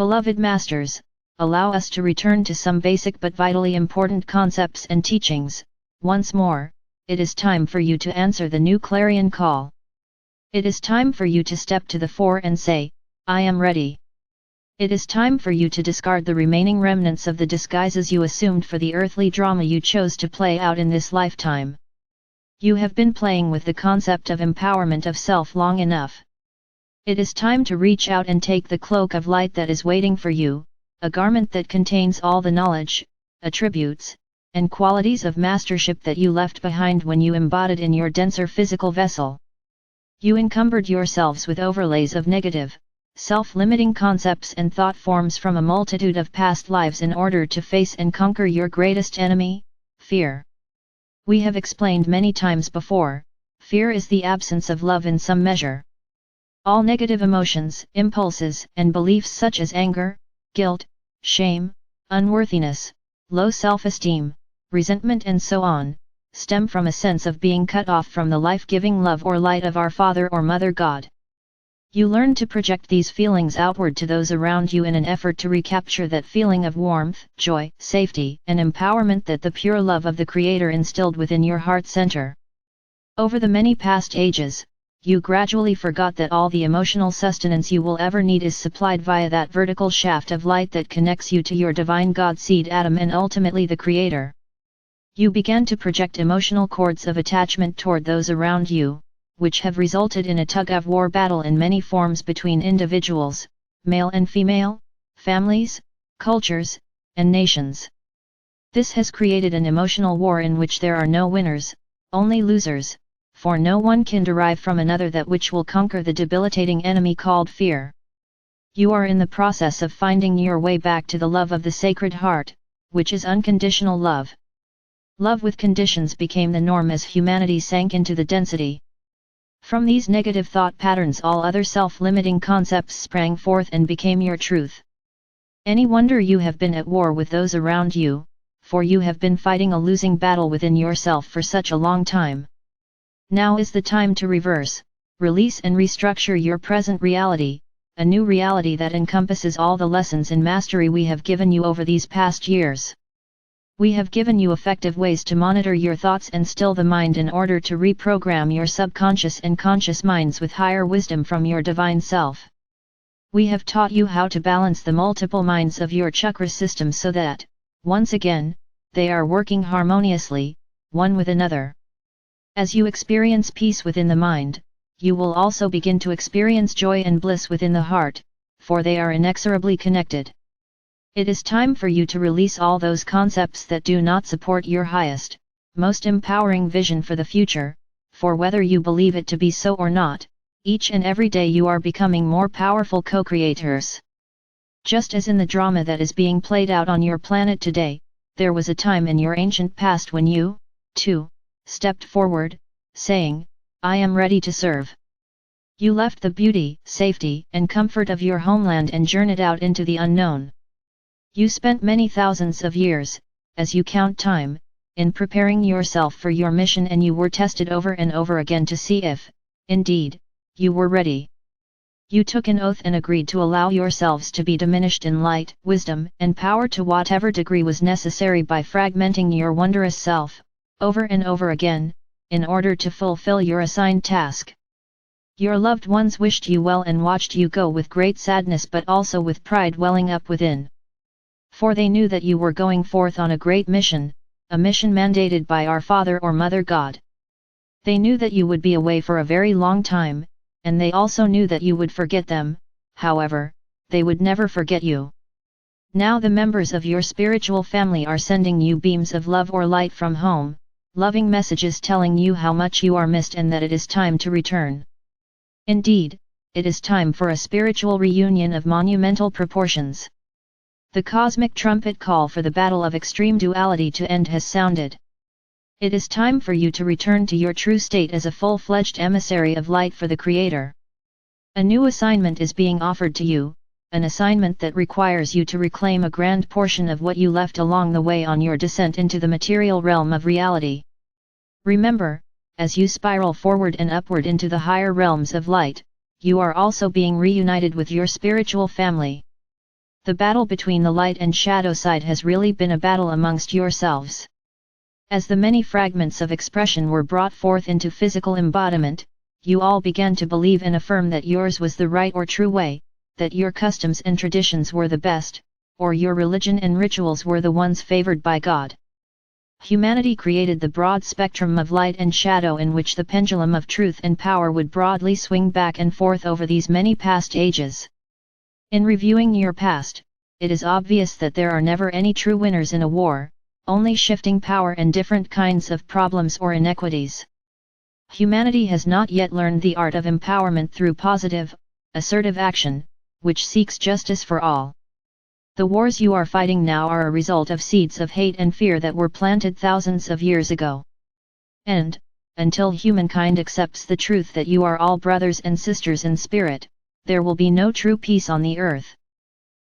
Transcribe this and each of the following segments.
Beloved Masters, allow us to return to some basic but vitally important concepts and teachings. Once more, it is time for you to answer the new clarion call. It is time for you to step to the fore and say, I am ready. It is time for you to discard the remaining remnants of the disguises you assumed for the earthly drama you chose to play out in this lifetime. You have been playing with the concept of empowerment of self long enough. It is time to reach out and take the cloak of light that is waiting for you, a garment that contains all the knowledge, attributes, and qualities of mastership that you left behind when you embodied in your denser physical vessel. You encumbered yourselves with overlays of negative, self-limiting concepts and thought forms from a multitude of past lives in order to face and conquer your greatest enemy, fear. We have explained many times before, fear is the absence of love in some measure. All negative emotions, impulses, and beliefs such as anger, guilt, shame, unworthiness, low self-esteem, resentment and so on, stem from a sense of being cut off from the life-giving love or light of our Father or Mother God. You learn to project these feelings outward to those around you in an effort to recapture that feeling of warmth, joy, safety, and empowerment that the pure love of the Creator instilled within your heart center. Over the many past ages, you gradually forgot that all the emotional sustenance you will ever need is supplied via that vertical shaft of light that connects you to your divine God seed atom and ultimately the Creator. You began to project emotional cords of attachment toward those around you, which have resulted in a tug-of-war battle in many forms between individuals, male and female, families, cultures, and nations. This has created an emotional war in which there are no winners, only losers, for no one can derive from another that which will conquer the debilitating enemy called fear. You are in the process of finding your way back to the love of the Sacred Heart, which is unconditional love. Love with conditions became the norm as humanity sank into the density. From these negative thought patterns all other self-limiting concepts sprang forth and became your truth. Any wonder you have been at war with those around you, for you have been fighting a losing battle within yourself for such a long time. Now is the time to reverse, release and restructure your present reality, a new reality that encompasses all the lessons in mastery we have given you over these past years. We have given you effective ways to monitor your thoughts and still the mind in order to reprogram your subconscious and conscious minds with higher wisdom from your divine self. We have taught you how to balance the multiple minds of your chakra system so that, once again, they are working harmoniously, one with another. As you experience peace within the mind, you will also begin to experience joy and bliss within the heart, for they are inexorably connected. It is time for you to release all those concepts that do not support your highest, most empowering vision for the future, for whether you believe it to be so or not, each and every day you are becoming more powerful co-creators. Just as in the drama that is being played out on your planet today, there was a time in your ancient past when you, too, stepped forward, saying, I am ready to serve. You left the beauty, safety, and comfort of your homeland and journeyed out into the unknown. You spent many thousands of years, as you count time, in preparing yourself for your mission and you were tested over and over again to see if, indeed, you were ready. You took an oath and agreed to allow yourselves to be diminished in light, wisdom, and power to whatever degree was necessary by fragmenting your wondrous self, over and over again, in order to fulfill your assigned task. Your loved ones wished you well and watched you go with great sadness but also with pride welling up within. For they knew that you were going forth on a great mission, a mission mandated by our Father or Mother God. They knew that you would be away for a very long time, and they also knew that you would forget them, however, they would never forget you. Now the members of your spiritual family are sending you beams of love or light from home, loving messages telling you how much you are missed and that it is time to return. Indeed, it is time for a spiritual reunion of monumental proportions. The cosmic trumpet call for the battle of extreme duality to end has sounded. It is time for you to return to your true state as a full-fledged emissary of light for the Creator. A new assignment is being offered to you, an assignment that requires you to reclaim a grand portion of what you left along the way on your descent into the material realm of reality. Remember, as you spiral forward and upward into the higher realms of light, you are also being reunited with your spiritual family. The battle between the light and shadow side has really been a battle amongst yourselves. As the many fragments of expression were brought forth into physical embodiment, you all began to believe and affirm that yours was the right or true way, that your customs and traditions were the best, or your religion and rituals were the ones favored by God. Humanity created the broad spectrum of light and shadow in which the pendulum of truth and power would broadly swing back and forth over these many past ages. In reviewing your past, it is obvious that there are never any true winners in a war, only shifting power and different kinds of problems or inequities. Humanity has not yet learned the art of empowerment through positive, assertive action, which seeks justice for all. The wars you are fighting now are a result of seeds of hate and fear that were planted thousands of years ago. And, until humankind accepts the truth that you are all brothers and sisters in spirit, there will be no true peace on the earth.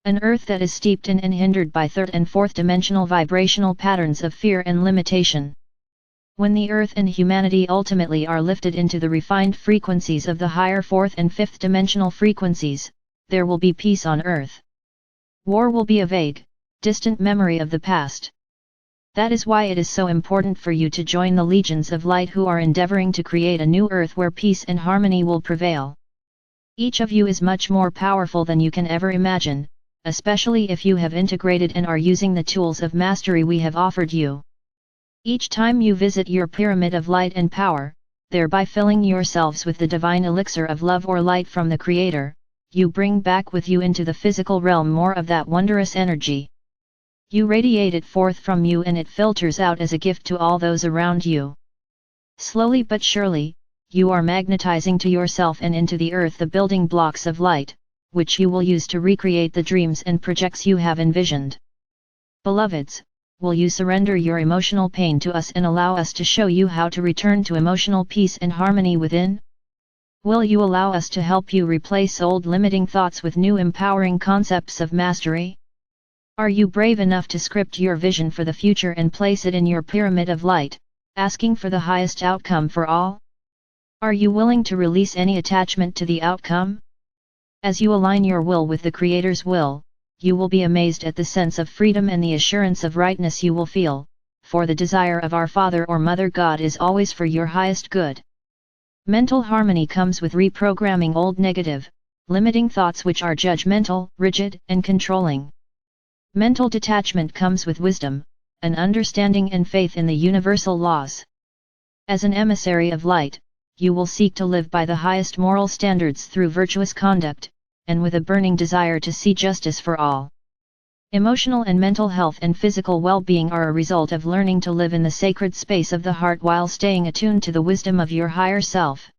An earth that is steeped in and hindered by third and fourth dimensional vibrational patterns of fear and limitation. When the earth and humanity ultimately are lifted into the refined frequencies of the higher fourth and fifth dimensional frequencies, there will be peace on earth. War will be a vague, distant memory of the past. That is why it is so important for you to join the legions of light who are endeavoring to create a new earth where peace and harmony will prevail. Each of you is much more powerful than you can ever imagine, especially if you have integrated and are using the tools of mastery we have offered you. Each time you visit your pyramid of light and power, thereby filling yourselves with the divine elixir of love or light from the Creator, you bring back with you into the physical realm more of that wondrous energy. You radiate it forth from you and it filters out as a gift to all those around you. Slowly but surely, you are magnetizing to yourself and into the earth the building blocks of light, which you will use to recreate the dreams and projects you have envisioned. Beloveds, will you surrender your emotional pain to us and allow us to show you how to return to emotional peace and harmony within? Will you allow us to help you replace old limiting thoughts with new empowering concepts of mastery? Are you brave enough to script your vision for the future and place it in your pyramid of light, asking for the highest outcome for all? Are you willing to release any attachment to the outcome? As you align your will with the Creator's will, you will be amazed at the sense of freedom and the assurance of rightness you will feel, for the desire of our Father or Mother God is always for your highest good. Mental harmony comes with reprogramming old negative, limiting thoughts which are judgmental, rigid, and controlling. Mental detachment comes with wisdom, an understanding and faith in the universal laws. As an emissary of light, you will seek to live by the highest moral standards through virtuous conduct, and with a burning desire to see justice for all. Emotional and mental health and physical well-being are a result of learning to live in the sacred space of the heart while staying attuned to the wisdom of your higher self.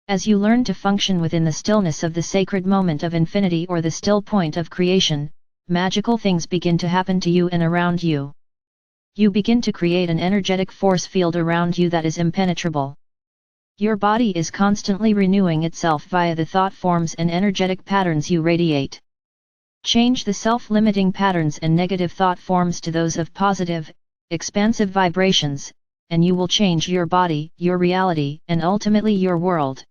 As you learn to function within the stillness of the sacred moment of infinity or the still point of creation, magical things begin to happen to you and around you. You begin to create an energetic force field around you that is impenetrable. Your body is constantly renewing itself via the thought forms and energetic patterns you radiate. Change the self-limiting patterns and negative thought forms to those of positive, expansive vibrations, and you will change your body, your reality, and ultimately your world.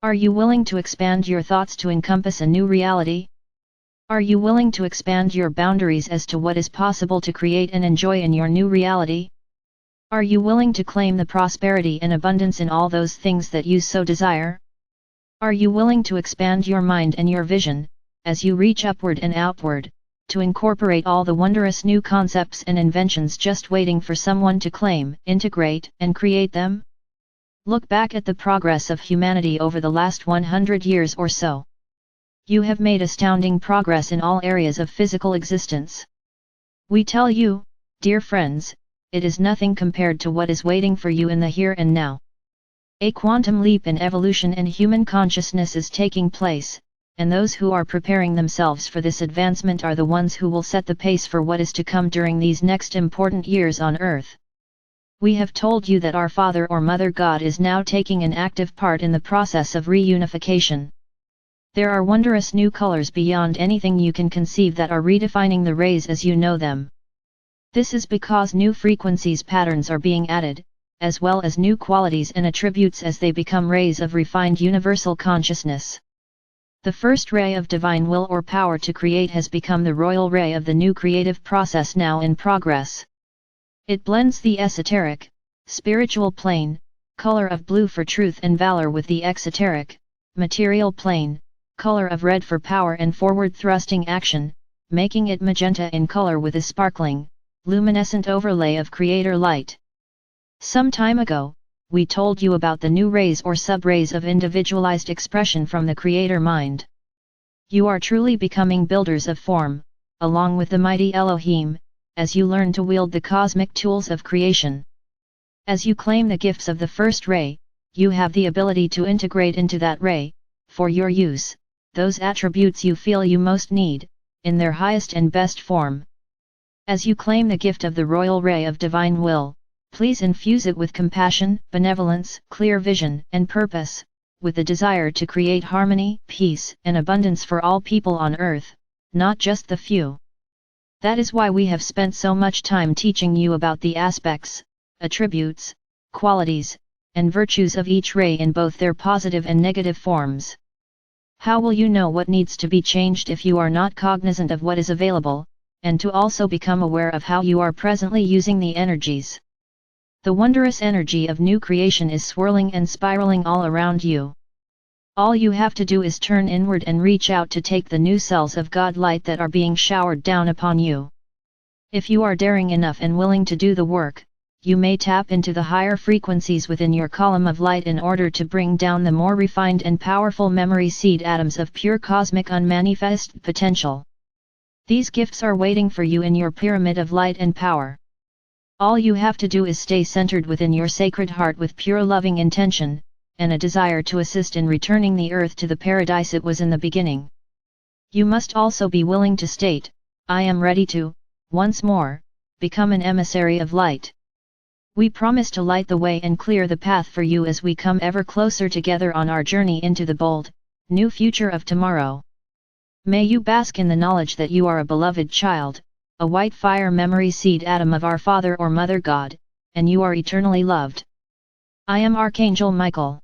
Are you willing to expand your thoughts to encompass a new reality? Are you willing to expand your boundaries as to what is possible to create and enjoy in your new reality? Are you willing to claim the prosperity and abundance in all those things that you so desire? Are you willing to expand your mind and your vision, as you reach upward and outward, to incorporate all the wondrous new concepts and inventions just waiting for someone to claim, integrate, and create them? Look back at the progress of humanity over the last 100 years or so. You have made astounding progress in all areas of physical existence. We tell you, dear friends, it is nothing compared to what is waiting for you in the here and now. A quantum leap in evolution and human consciousness is taking place, and those who are preparing themselves for this advancement are the ones who will set the pace for what is to come during these next important years on Earth. We have told you that our Father or Mother God is now taking an active part in the process of reunification. There are wondrous new colors beyond anything you can conceive that are redefining the rays as you know them. This is because new frequencies patterns are being added, as well as new qualities and attributes as they become rays of refined universal consciousness. The first ray of divine will or power to create has become the royal ray of the new creative process now in progress. It blends the esoteric, spiritual plane, color of blue for truth and valor with the exoteric, material plane, color of red for power and forward-thrusting action, making it magenta in color with a sparkling, luminescent overlay of creator light. Some time ago, we told you about the new rays or sub-rays of individualized expression from the creator mind. You are truly becoming builders of form, along with the mighty Elohim, as you learn to wield the cosmic tools of creation. As you claim the gifts of the first ray, you have the ability to integrate into that ray, for your use, those attributes you feel you most need, in their highest and best form. As you claim the gift of the royal ray of divine will, please infuse it with compassion, benevolence, clear vision, and purpose, with the desire to create harmony, peace, and abundance for all people on earth, not just the few. That is why we have spent so much time teaching you about the aspects, attributes, qualities, and virtues of each ray in both their positive and negative forms. How will you know what needs to be changed if you are not cognizant of what is available, and to also become aware of how you are presently using the energies? The wondrous energy of new creation is swirling and spiraling all around you. All you have to do is turn inward and reach out to take the new cells of God light that are being showered down upon you. If you are daring enough and willing to do the work, you may tap into the higher frequencies within your column of light in order to bring down the more refined and powerful memory seed atoms of pure cosmic unmanifest potential. These gifts are waiting for you in your pyramid of light and power. All you have to do is stay centered within your sacred heart with pure loving intention, and a desire to assist in returning the earth to the paradise it was in the beginning. You must also be willing to state, I am ready to, once more, become an emissary of light. We promise to light the way and clear the path for you as we come ever closer together on our journey into the bold, new future of tomorrow. May you bask in the knowledge that you are a beloved child, a white fire memory seed atom of our Father or Mother God, and you are eternally loved. I am Archangel Michael.